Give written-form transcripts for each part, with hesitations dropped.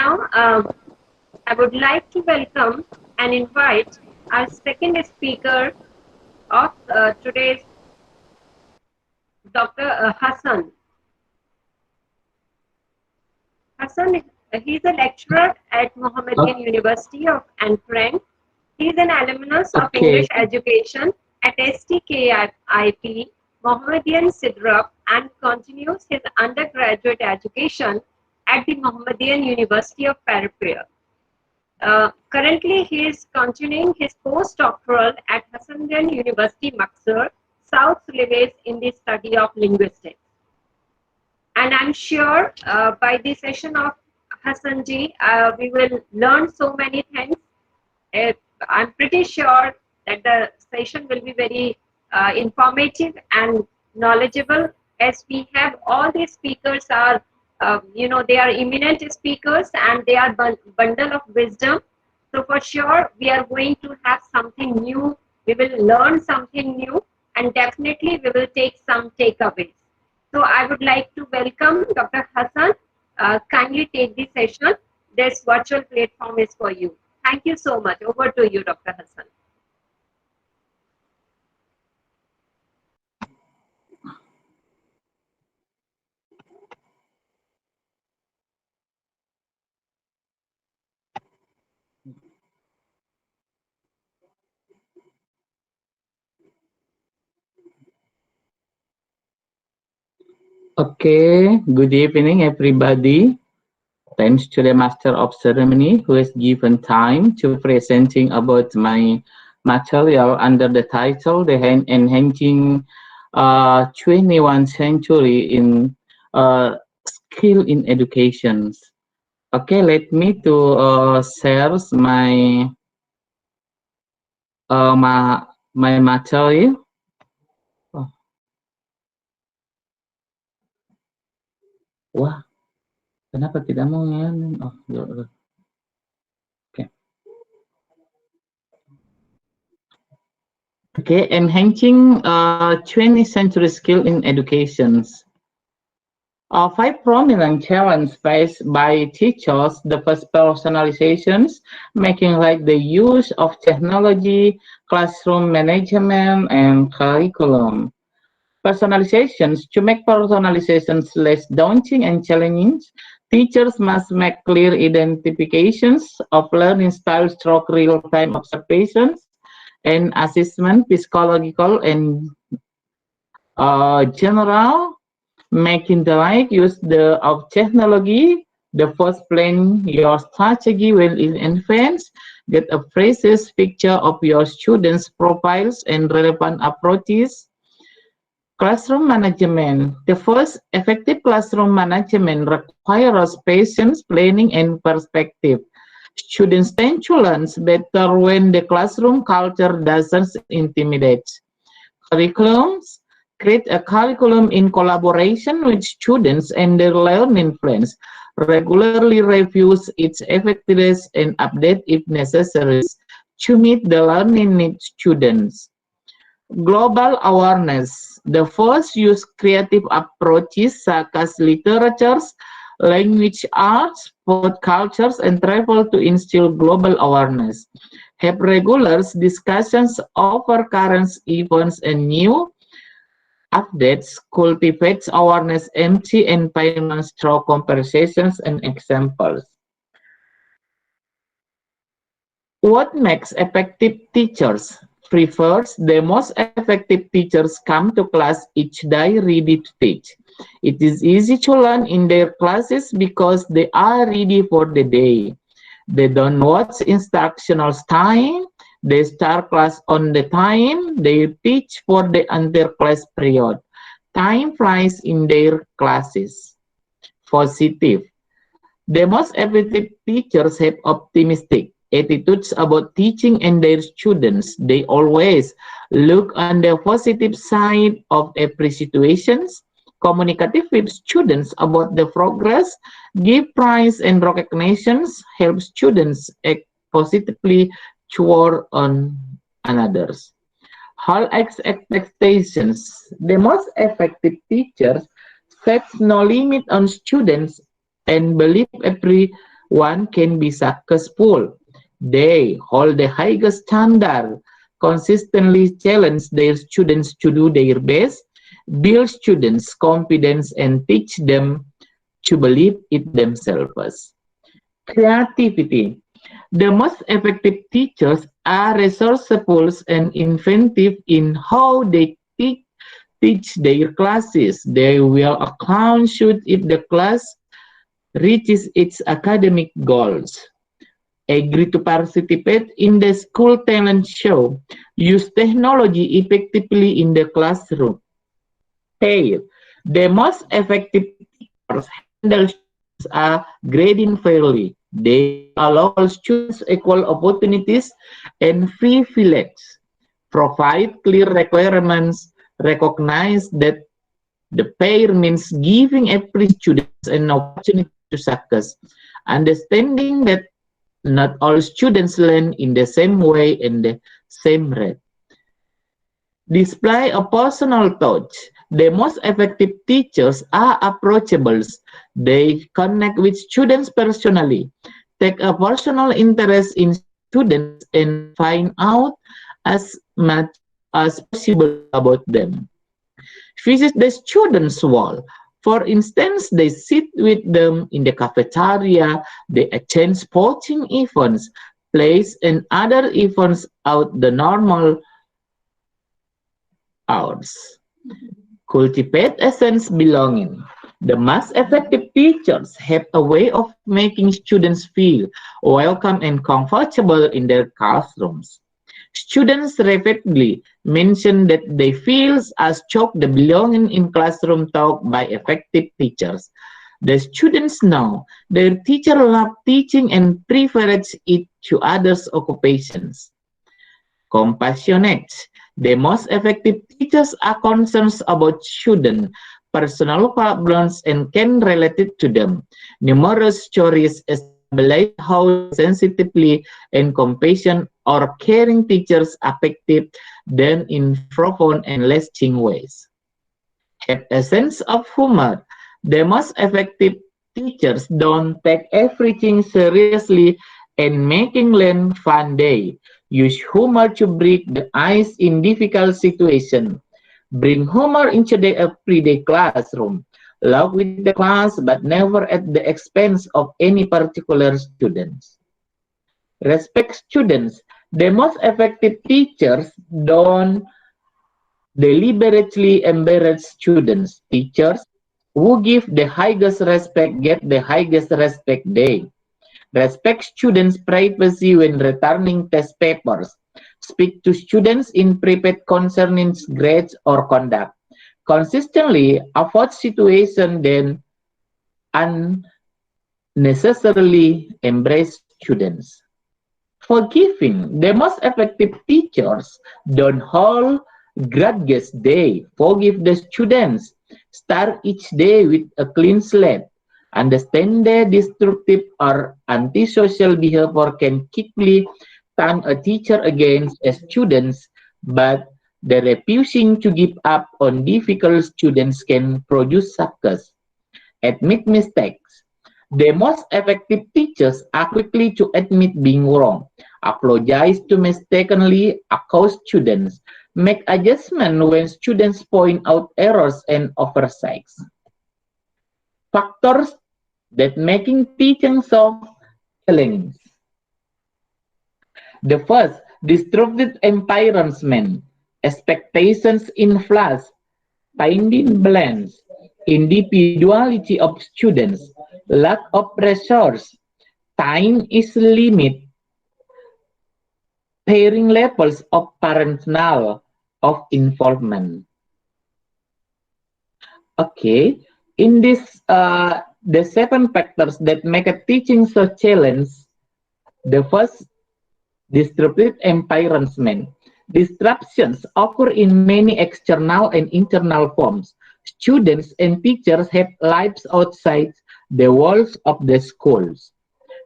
now, I would like to welcome and invite our second speaker of today's Dr. Hassan. Hassan, he's a lecturer at Mohammedan University of Ankara. He is an alumnus of English Okay, education at STKIP, Mohammedan Sidrup, and continues his undergraduate education at the Mohammedan University of Peripheral. Currently, he is continuing his postdoctoral at Hassandian University, Maksar, South Sulawesi, in the study of linguistics. And I'm sure by the session of Hassanji, we will learn so many things. uh, I'm pretty sure that the session will be very informative and knowledgeable, as we have all these speakers are, they are eminent speakers and they are bundle of wisdom. So for sure, we are going to have something new. We will learn something new, and definitely we will take some takeaways. So I would like to welcome Dr. Hassan. Kindly take the session. This virtual platform is for you. Thank you so much. Over to you, Dr. Hassan. okay. Good evening, everybody. Thanks to the Master of Ceremony who has given time to presenting about my material under the title "The Enhancing 21st Century in Skill in Education." Okay, let me to share my material. Oh, wah, kenapa tidak mau yan? Oh, ya. Okay. Okay, enhancing 20th century skill in education. Five prominent challenges faced by teachers. The first, personalizations, making like the use of technology, classroom management, and curriculum. Personalizations. To make personalizations less daunting and challenging, teachers must make clear identifications of learning styles through real-time observations and assessment, psychological and general, making the right use of technology. The first, plan your strategy well in advance. Get a precise picture of your students' profiles and relevant approaches. Classroom management. The first, effective classroom management requires patience, planning, and perspective. Students tend to learn better when the classroom culture doesn't intimidate. Curriculums. Create a curriculum in collaboration with students and their learning plans. Regularly reviews its effectiveness and update if necessary to meet the learning needs students. Global awareness. The first, use creative approaches such as literatures, language arts, food cultures, and travel to instill global awareness. Have regular discussions over current events and new updates. Cultivates awareness empty environments through conversations and examples. What makes effective teachers? Prefers the most effective teachers come to class each day ready to teach. It is easy to learn in their classes because they are ready for the day. They don't watch instructional time. They start class on the time. They teach for the entire class period. Time flies in their classes. Positive. The most effective teachers have optimistic attitudes about teaching and their students. They always look on the positive side of every situation, communicative with students about the progress, give praise and recognitions, help students act positively toward on others. All expectations. The most effective teachers sets no limit on students and believe everyone one can be successful. They hold the highest standard, consistently challenge their students to do their best, build students' confidence, and teach them to believe it themselves. Creativity. The most effective teachers are resourceful and inventive in how they teach their classes. They will account should if the class reaches its academic goals. Agree to participate in the school talent show. Use technology effectively in the classroom. Hey, the most effective teachers handle students are grading fairly. They give allow all students equal opportunities and privileges. Provide clear requirements. Recognize that the pair means giving every student an opportunity to success. Understanding that not all students learn in the same way and the same rate. Display a personal touch. The most effective teachers are approachable. They connect with students personally, take a personal interest in students, and find out as much as possible about them. Visit the students' wall. For instance, they sit with them in the cafeteria, they attend sporting events, plays, and other events out the normal hours. Cultivate a sense of belonging. The most effective teachers have a way of making students feel welcome and comfortable in their classrooms. Students repeatedly mention that they feel as shocked the belonging in classroom taught by effective teachers. The students know their teacher love teaching and prefers it to others' occupations. Compassionate. The most effective teachers are concerned about students' personal problems and can relate it to them. Numerous stories establish how sensitively and compassion or caring teachers affected them in profound and lasting ways. Have a sense of humor. The most effective teachers don't take everything seriously and making learn fun day. Use humor to break the ice in difficult situations. Bring humor into the everyday classroom. Laugh with the class but never at the expense of any particular students. Respect students. The most effective teachers don't deliberately embarrass students. Teachers who give the highest respect get the highest respect day. Respect students' privacy when returning test papers. Speak to students in private concerning grades or conduct. Consistently avoid situations then unnecessarily embrace students. Forgiving. The most effective teachers don't hold grudges. They forgive the students. Start each day with a clean slate. Understand that destructive or antisocial behavior can quickly turn a teacher against a student, but the refusing to give up on difficult students can produce success. Admit mistakes. The most effective teachers are quickly to admit being wrong, apologize to mistakenly accuse students, make adjustments when students point out errors and oversights. Factors that making teaching so challenging. The first, disrupted environment, expectations in class, finding balance, individuality of students, lack of resource, time is limit, varying levels of parental of involvement. Okay, in this, the 7 factors that make a teaching so challenge. The first, disrupted environment. Disruptions occur in many external and internal forms. Students and teachers have lives outside the walls of the schools.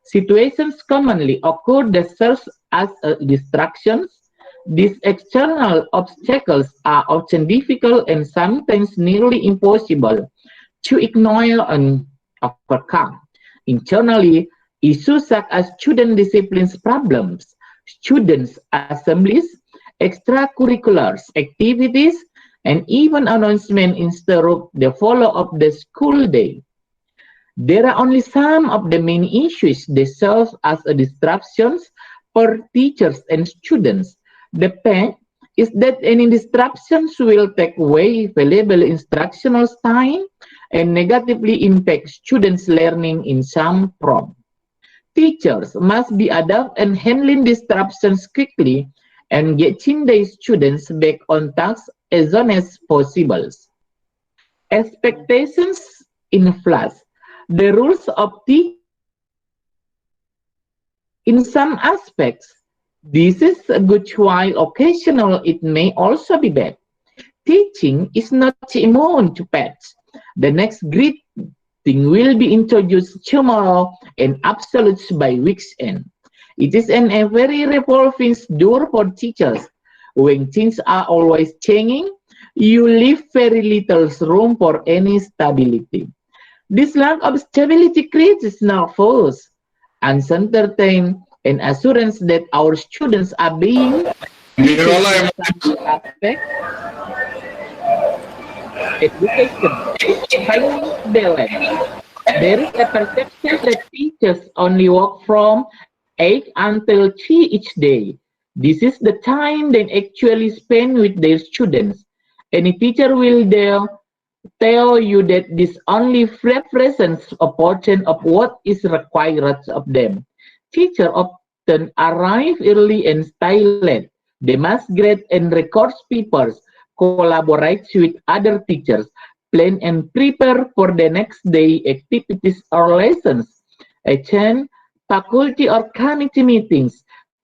Situations commonly occur that serve as distractions. These external obstacles are often difficult and sometimes nearly impossible to ignore and overcome. Internally, Issues such as student discipline problems, students' assemblies, extracurriculars activities, and even announcement interrupt the follow of the school day. There are only some of the many issues that serve as a disruptions for teachers and students. The fact is that any disruptions will take away valuable instructional time and negatively impact students' learning in some form. Teachers must be adept at handling disruptions quickly and getting their students back on task as soon as possible. Expectations in class. The rules of teaching can be flexible in some aspects. This is a good while occasional it may also be bad. Teaching is not immune to pets. The next great thing will be introduced tomorrow and absolutes by week's end. It is a very revolving door for teachers. When things are always changing, you leave very little room for any stability. This lack of stability creates nervous, uncertainty, and assurance that our students are being treated in some aspect. Education is highly balanced. There is a perception that teachers only work from 8 until 3 each day. This is the time they actually spend with their students. Any teacher will tell you that this only represents a portion of what is required of them. Teachers often arrive early and stay late. They must grade and record papers, collaborate with other teachers, plan and prepare for the next day activities or lessons, attend faculty or committee meetings,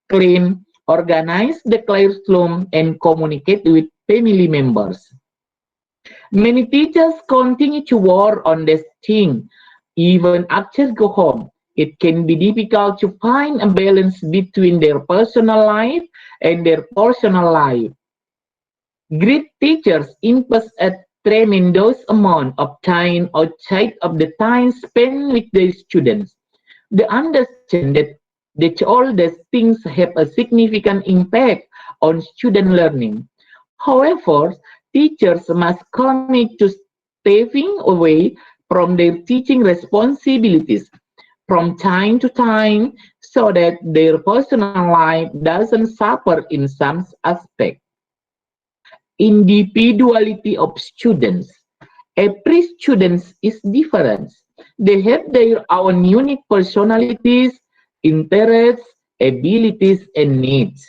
clean, organize the classroom, and communicate with family members. Many teachers continue to work on this thing even after go home. It can be difficult to find a balance between their personal life and their personal life. Great teachers invest a tremendous amount of time outside of the time spent with their students. They understand that all these things have a significant impact on student learning. However, teachers must commit to stepping away from their teaching responsibilities from time to time so that their personal life doesn't suffer in some aspect. Individuality of students. Every student is different. They have their own unique personalities, interests, abilities, and needs.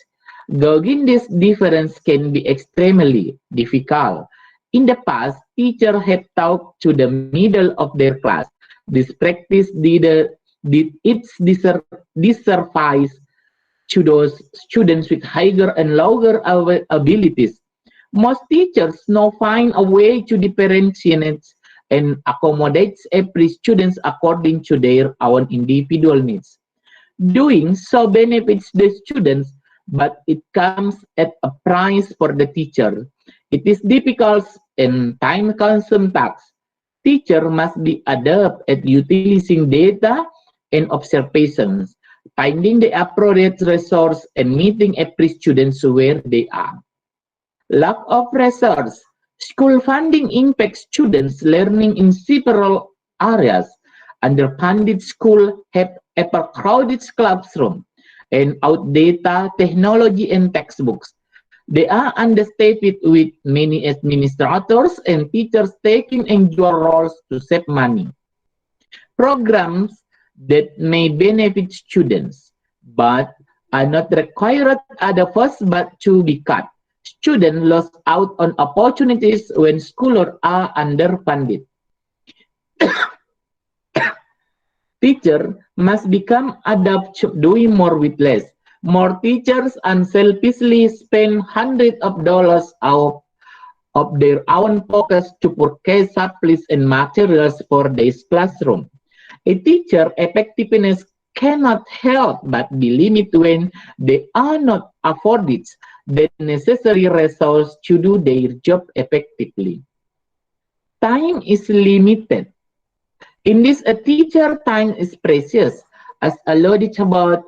Gauging this difference can be extremely difficult. In the past, teachers have taught to the middle of their class. This practice did its disservice to those students with higher and lower abilities. Most teachers now find a way to differentiate and accommodate every student according to their own individual needs. Doing so benefits the students, but it comes at a price for the teacher. It is difficult and time-consuming task. Teacher must be adept at utilizing data and observations, finding the appropriate resource, and meeting every student where they are. Lack of resource. School funding impacts students' learning in several areas. Underfunded schools have overcrowded classrooms and outdated technology and textbooks. They are understaffed with many administrators and teachers taking unusual roles to save money. Programs that may benefit students but are not required are the first but to be cut. Students lose out on opportunities when schools are underfunded. Teachers must become adept to doing more with less. More teachers unselfishly spend hundreds of dollars out of their own pockets to purchase supplies and materials for their classroom. A teacher effectiveness cannot help but be limited when they are not afforded the necessary resources to do their job effectively. Time is limited. In this, a teacher time is precious. As alluded about,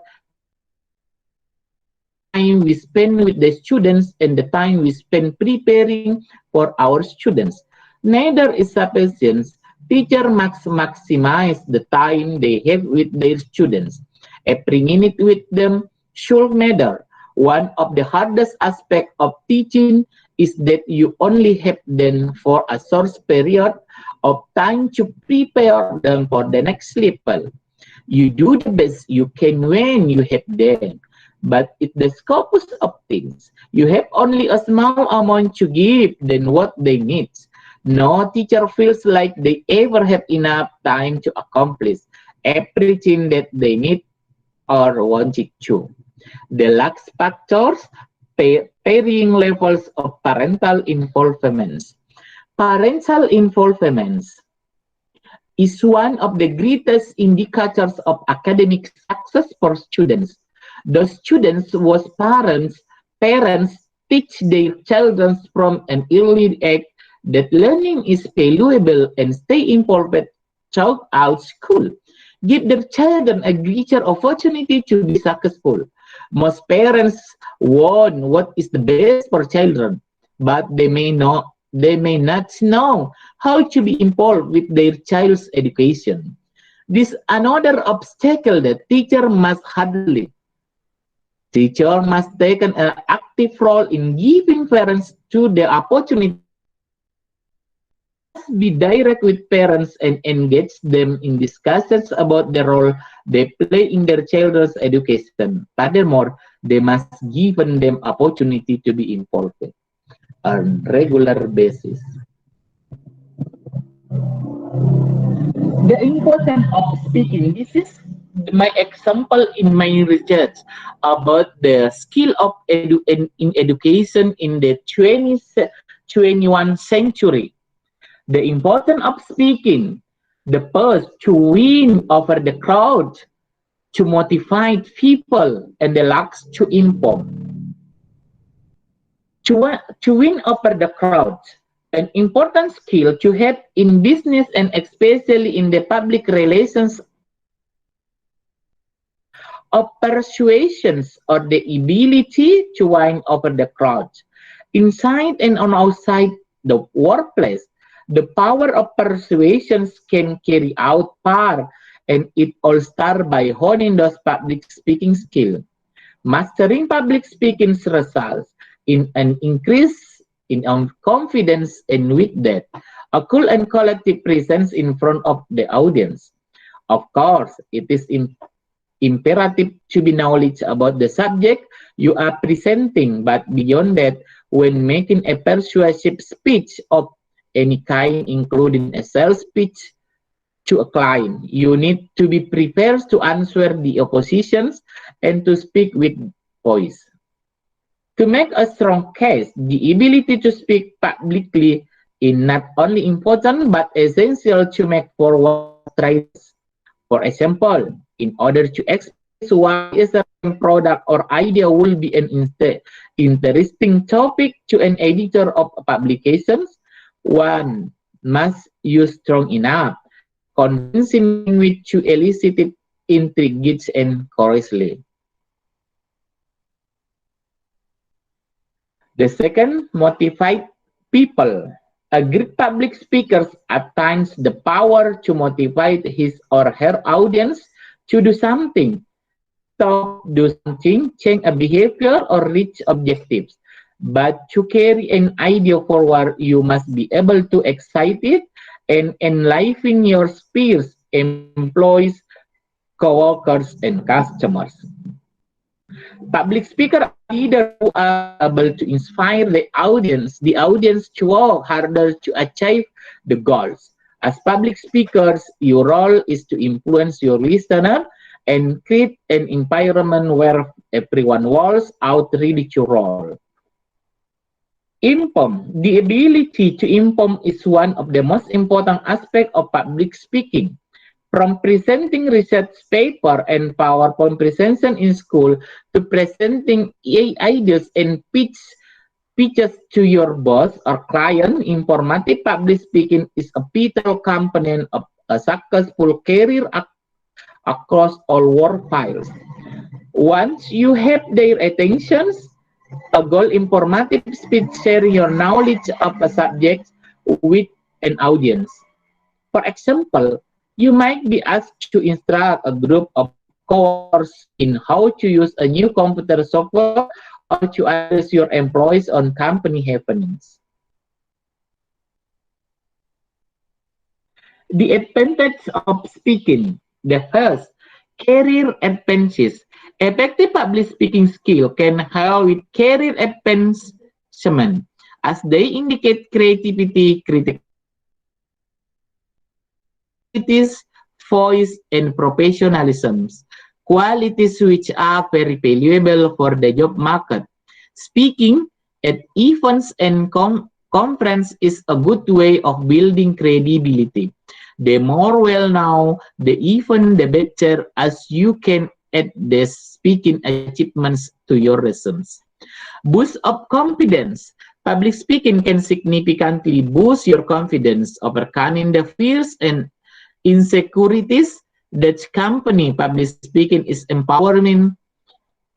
the time we spend with the students and the time we spend preparing for our students. Neither is sufficient. Teachers must maximize the time they have with their students. Every minute with them should matter. One of the hardest aspects of teaching is that you only have them for a short period of time to prepare them for the next level. You do the best you can when you have them. But in the scopus of things, you have only a small amount to give than what they need. No teacher feels like they ever have enough time to accomplish everything that they need or wanted to. The lax factors, varying levels of parental involvement. Parental involvement is one of the greatest indicators of academic success for students. The students whose parents teach their children from an early age that learning is valuable and stay involved throughout school. Give their children a greater opportunity to be successful. Most parents want what is the best for children, but they may not know how to be involved with their child's education. This is another obstacle that teacher must handle. Teacher must take an active role in giving parents to the opportunity to speak. They must be direct with parents and engage them in discussions about the role they play in their children's education. Furthermore, they must give them opportunity to be involved on regular basis. The importance of speaking. This is my example in my research about the skill of in education in the 21st century. The importance of speaking. The first to win over the crowd, to motivate people, and the last to inform. To win over the crowd, an important skill to have in business and especially in the public relations of persuasions or the ability to win over the crowd. Inside and on outside the workplace, the power of persuasions can carry out far, and it all starts by honing those public speaking skills. Mastering public speaking results in an increase in confidence, and with that, a cool and collective presence in front of the audience. Of course, it is imperative to be knowledge about the subject you are presenting, but beyond that, when making a persuasive speech of any kind, including a sales pitch to a client, you need to be prepared to answer the oppositions and to speak with voice. To make a strong case, the ability to speak publicly is not only important but essential to make forward strides. For example, in order to express why a certain product or idea will be an interesting topic to an editor of publications, one must use strong enough, convincing language to elicit intrigue and correctly. The second, motivate people. A great public speaker attains the power to motivate his or her audience to do something, talk, do something, change a behavior, or reach objectives. But to carry an idea forward, you must be able to excite it and enliven your peers, employees, co-workers, and customers. Public speakers are leaders who are able to inspire the audience to work harder to achieve the goals. As public speakers, your role is to influence your listener and create an environment where everyone walks out ready to roll. Inform. The ability to inform is one of the most important aspects of public speaking. From presenting research paper and PowerPoint presentation in school to presenting ideas and pitches to your boss or client, informative public speaking is a vital component of a successful career across all work files. Once you have their attentions, a goal informative speech sharing your knowledge of a subject with an audience. For example, you might be asked to instruct a group of coworkers in how to use a new computer software or to address your employees on company happenings. The advantage of speaking. The first, career advantages. Effective public speaking skill can help with career advancement as they indicate creativity, critical thinking, adaptabilities, voice, and professionalism. Qualities which are very valuable for the job market. Speaking at events and conference is a good way of building credibility. The more well-known the event, the better, as you can add the speaking achievements to your resumes. Boost of confidence. Public speaking can significantly boost your confidence, overcoming the fears and insecurities that accompany public speaking is empowering.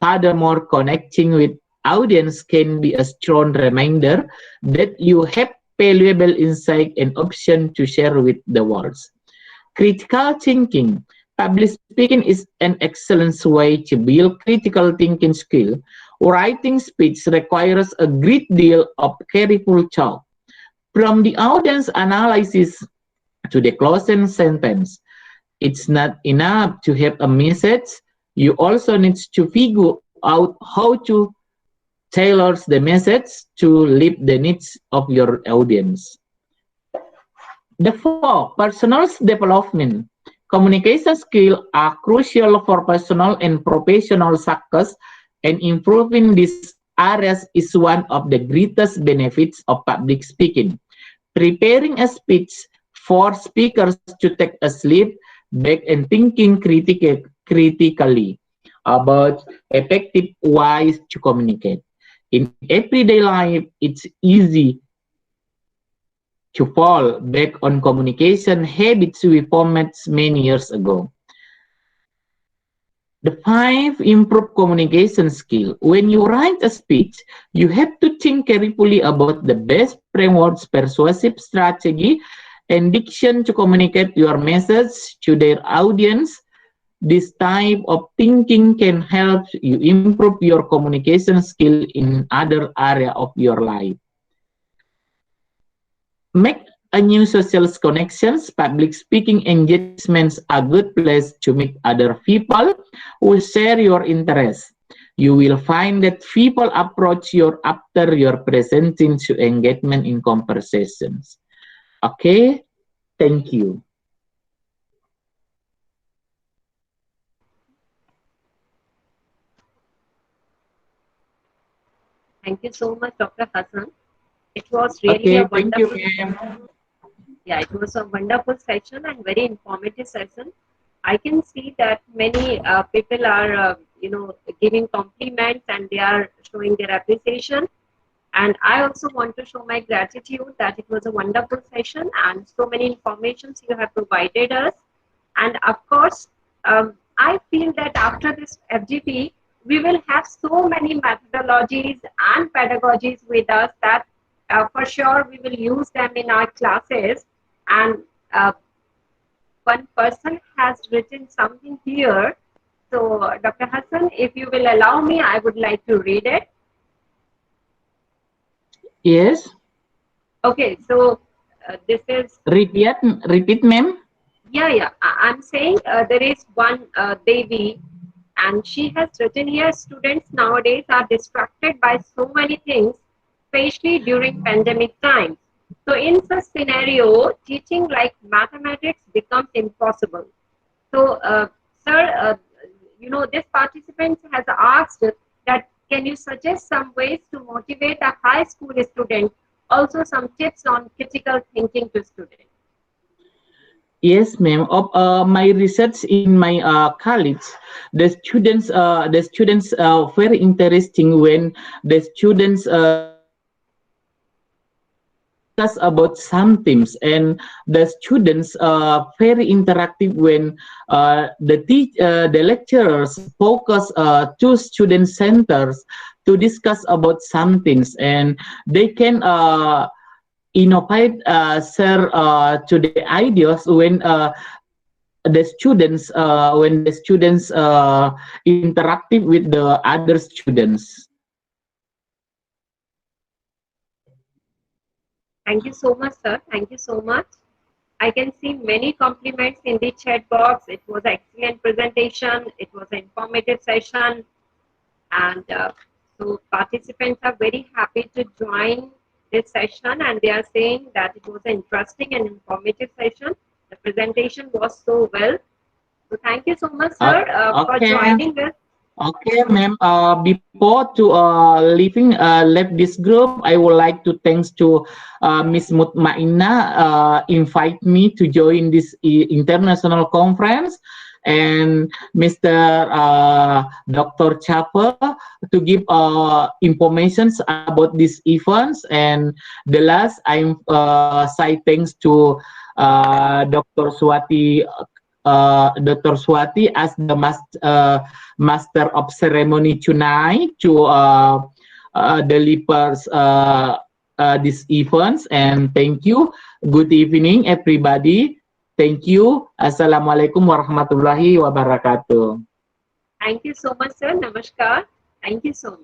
Furthermore, connecting with audience can be a strong reminder that you have valuable insight and option to share with the world. Critical thinking. Public speaking is an excellent way to build critical thinking skill. Writing speech requires a great deal of careful thought. From the audience analysis to the closing sentence, it's not enough to have a message. You also need to figure out how to tailor the message to meet the needs of your audience. The four, personal development. Communication skills are crucial for personal and professional success, and improving these areas is one of the greatest benefits of public speaking. Preparing a speech for speakers to take a step back and thinking critically about effective ways to communicate. In everyday life, it's easy to fall back on communication habits we formed many years ago. The five, improve communication skill. When you write a speech, you have to think carefully about the best frameworks, persuasive strategy, and diction to communicate your message to their audience. This type of thinking can help you improve your communication skill in other area of your life. Make a new social connections. Public speaking engagements are a good place to meet other people who share your interests. You will find that people approach you after your presenting to engagement in conversations. Okay, thank you. Thank you so much, Dr. Hassan. It was really a Okay, thank you, wonderful, ma'am. yeah, it was a wonderful session and very informative session. I can see that many people are, giving compliments and they are showing their appreciation. And I also want to show my gratitude that it was a wonderful session and so many informations you have provided us. And of course, I feel that after this FGP, we will have so many methodologies and pedagogies with us that for sure we will use them in our classes. And one person has written something here. So, Dr. Hassan, if you will allow me, I would like to read it. Yes, Okay, so this is, repeat, repeat, ma'am. yeah. I'm saying there is one Devi, and she has written here students nowadays are distracted by so many things, especially during pandemic times. So, in such scenario, teaching like mathematics becomes impossible. So, sir, this participant has asked that can you suggest some ways to motivate a high school student? Also, some tips on critical thinking to students. Yes, ma'am. Of my research in my college, the students very interesting when the students discuss about some themes, and the students very interactive when the lecturers focus to student centers to discuss about some things, and they can innovate, share to the ideas when the students interactive with the other students. Thank you so much, sir. Thank you so much. I can see many compliments in the chat box. It was an excellent presentation. It was an informative session. And so participants are very happy to join this session, and they are saying that it was an interesting and informative session. The presentation was so well. So thank you so much, sir, for Okay. joining us. Okay, ma'am. Before to left this group, I would like to thanks to Miss Mutmaina invite me to join this international conference, and Mr. Dr. Chapa to give informations about these events. And the last, I'm say thanks to Dr. Swati. Dr. Swati as the master of ceremony tonight to delivers these events. And thank you. Good evening, everybody. Thank you. Assalamualaikum warahmatullahi wabarakatuh. Thank you so much, sir. Namaskar. Thank you so much.